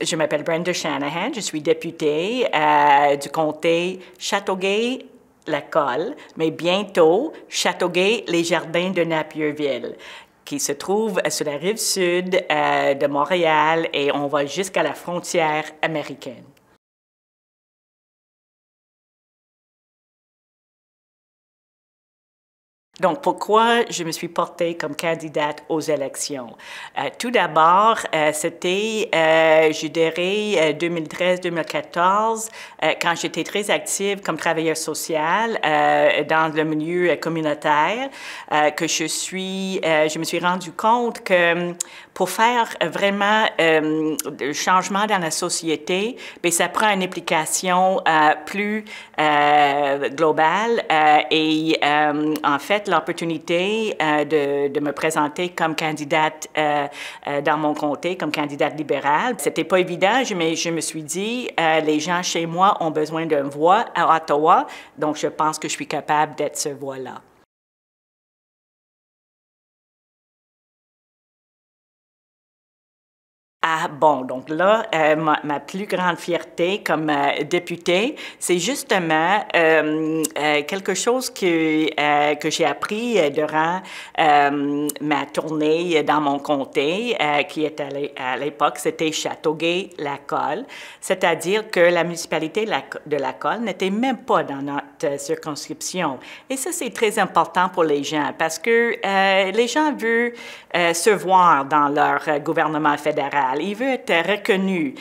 Je m'appelle Brenda Shanahan, je suis députée du comté Châteauguay-Lacolle, mais bientôt Châteauguay-les-Jardins de Napierville, qui se trouve sur la rive sud de Montréal et on va jusqu'à la frontière américaine. Donc, pourquoi je me suis portée comme candidate aux élections? Tout d'abord, c'était, je dirais, 2013-2014, quand j'étais très active comme travailleuse sociale dans le milieu communautaire, que je me suis rendu compte que pour faire vraiment le changement dans la société, bien, ça prend une implication plus globale et en fait, l'opportunité de me présenter comme candidate dans mon comté, comme candidate libérale. C'était pas évident, mais je me suis dit, les gens chez moi ont besoin d'une voix à Ottawa, donc je pense que je suis capable d'être cette voix-là. Ah bon, donc là, ma plus grande fierté comme députée, c'est justement quelque chose que j'ai appris durant ma tournée dans mon comté, qui est à l'époque, c'était Châteauguay-Lacolle, c'est-à-dire que la municipalité de Lacolle n'était même pas dans notre circonscription. Et ça, c'est très important pour les gens parce que les gens veulent se voir dans leur gouvernement fédéral. Il veut être reconnu.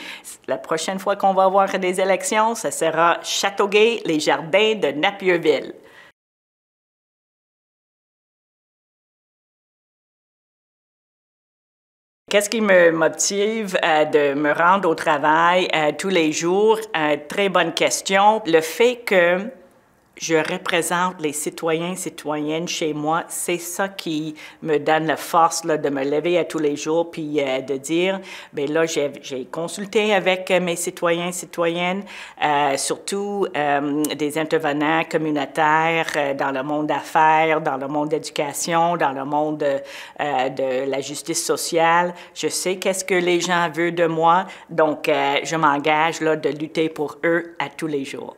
La prochaine fois qu'on va avoir des élections, ce sera Châteauguay-les-Jardins de Napierville. Qu'est-ce qui me motive de me rendre au travail tous les jours? Très bonne question. Le fait que je représente les citoyens et citoyennes chez moi, c'est ça qui me donne la force là, de me lever à tous les jours puis de dire, bien là, j'ai consulté avec mes citoyens et citoyennes, surtout des intervenants communautaires dans le monde d'affaires, dans le monde d'éducation, dans le monde de la justice sociale. Je sais qu'est-ce que les gens veulent de moi, donc je m'engage là de lutter pour eux à tous les jours.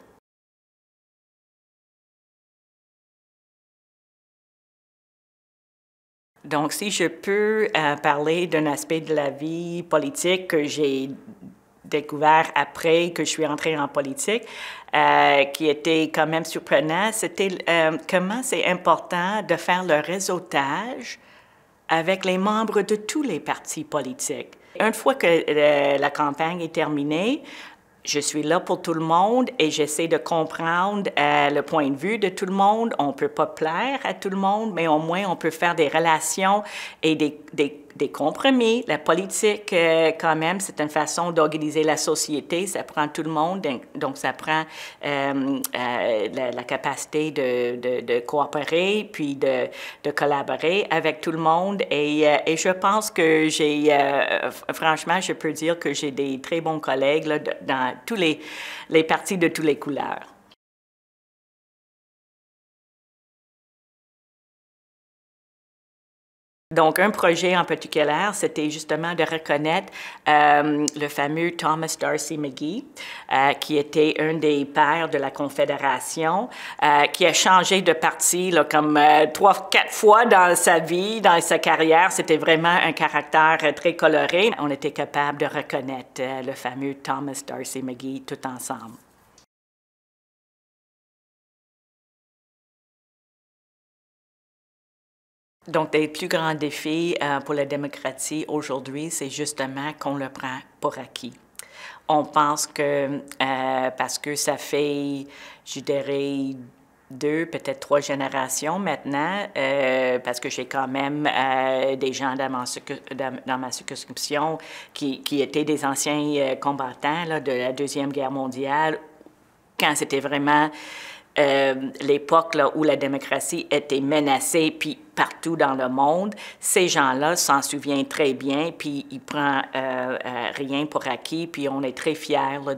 Donc, si je peux parler d'un aspect de la vie politique que j'ai découvert après que je suis entrée en politique, qui était quand même surprenant, c'était comment c'est important de faire le réseautage avec les membres de tous les partis politiques. Une fois que la campagne est terminée, je suis là pour tout le monde et j'essaie de comprendre le point de vue de tout le monde. On ne peut pas plaire à tout le monde, mais au moins on peut faire des relations et des compromis. La politique, quand même, c'est une façon d'organiser la société. Ça prend tout le monde, donc ça prend la capacité de coopérer puis de collaborer avec tout le monde. Et je pense que franchement, je peux dire que j'ai des très bons collègues là, dans tous les partis de toutes les couleurs. Donc, un projet en particulier, c'était justement de reconnaître le fameux Thomas D'Arcy McGee, qui était un des pères de la Confédération, qui a changé de parti là, comme 3-4 fois dans sa vie, dans sa carrière. C'était vraiment un caractère très coloré. On était capable de reconnaître le fameux Thomas D'Arcy McGee tout ensemble. Donc, les plus grands défis pour la démocratie aujourd'hui, c'est justement qu'on le prend pour acquis. On pense que parce que ça fait, je dirais, 2, peut-être 3 générations maintenant, parce que j'ai quand même des gens dans ma circonscription qui étaient des anciens combattants là, de la Deuxième Guerre mondiale, quand c'était vraiment l'époque où la démocratie était menacée, puis partout dans le monde. Ces gens-là s'en souviennent très bien, puis ils prennent rien pour acquis, puis on est très fiers là,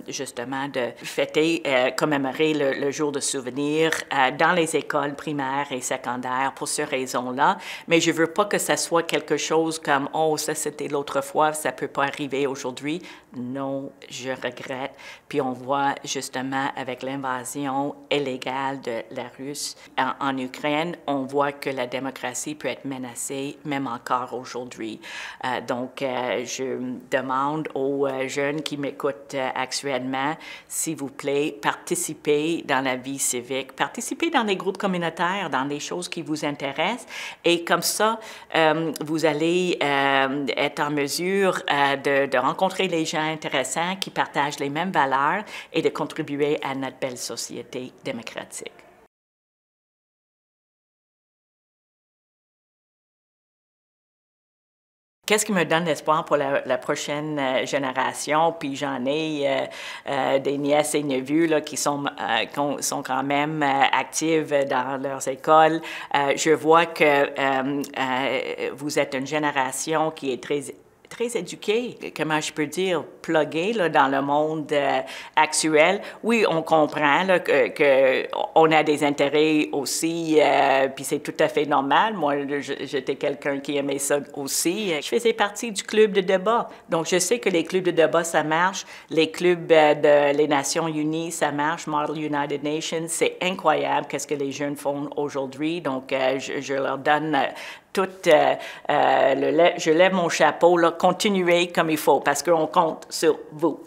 justement de fêter, commémorer le jour de souvenir dans les écoles primaires et secondaires pour ces raisons-là. Mais je veux pas que ça soit quelque chose comme « Oh, ça c'était l'autre fois, ça peut pas arriver aujourd'hui ». Non, je regrette. Puis on voit justement avec l'invasion illégale de la Russie en Ukraine, on voit que la démocratie peut être menacée même encore aujourd'hui. Donc, je demande aux jeunes qui m'écoutent actuellement, s'il vous plaît, participez dans la vie civique, participez dans les groupes communautaires, dans les choses qui vous intéressent, et comme ça, vous allez être en mesure de rencontrer les gens intéressants qui partagent les mêmes valeurs et de contribuer à notre belle société démocratique. Qu'est-ce qui me donne l'espoir pour la prochaine génération? Puis j'en ai des nièces et neveux là, qui sont quand même actives dans leurs écoles. Je vois que vous êtes une génération qui est très éduquée, comment je peux dire, pluguée là, dans le monde actuel. Oui, on comprend là, qu'on a des intérêts aussi, puis c'est tout à fait normal. Moi, j'étais quelqu'un qui aimait ça aussi. Je faisais partie du club de débat. Donc, je sais que les clubs de débat, ça marche. Les clubs les Nations Unies, ça marche. Model United Nations, c'est incroyable qu'est-ce que les jeunes font aujourd'hui. Donc, je leur donne je lève mon chapeau, là, continuez comme il faut, parce qu'on compte sur vous.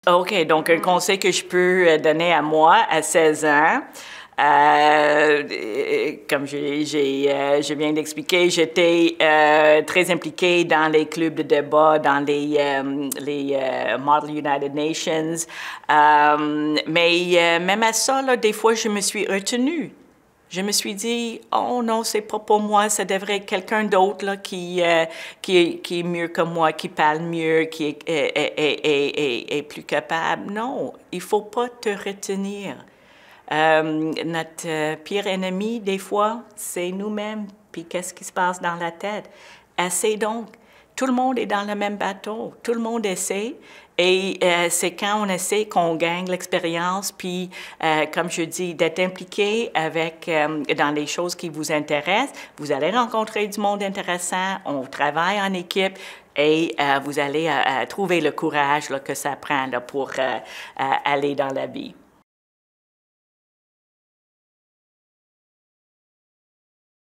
OK, donc un conseil que je peux donner à moi à 16 ans, comme je viens d'expliquer, j'étais très impliquée dans les clubs de débat, dans les Model United Nations, mais même à ça, là, des fois, je me suis retenue. Je me suis dit, oh non, c'est pas pour moi, ça devrait être quelqu'un d'autre là, qui est mieux que moi, qui parle mieux, qui est plus capable. Non, il faut pas te retenir. Notre pire ennemi, des fois, c'est nous-mêmes. Puis qu'est-ce qui se passe dans la tête? Essaie donc. Tout le monde est dans le même bateau. Tout le monde essaie. Et c'est quand on essaie qu'on gagne l'expérience, puis, comme je dis, d'être impliqué dans les choses qui vous intéressent. Vous allez rencontrer du monde intéressant, on travaille en équipe et vous allez trouver le courage là, que ça prend là, pour aller dans la vie.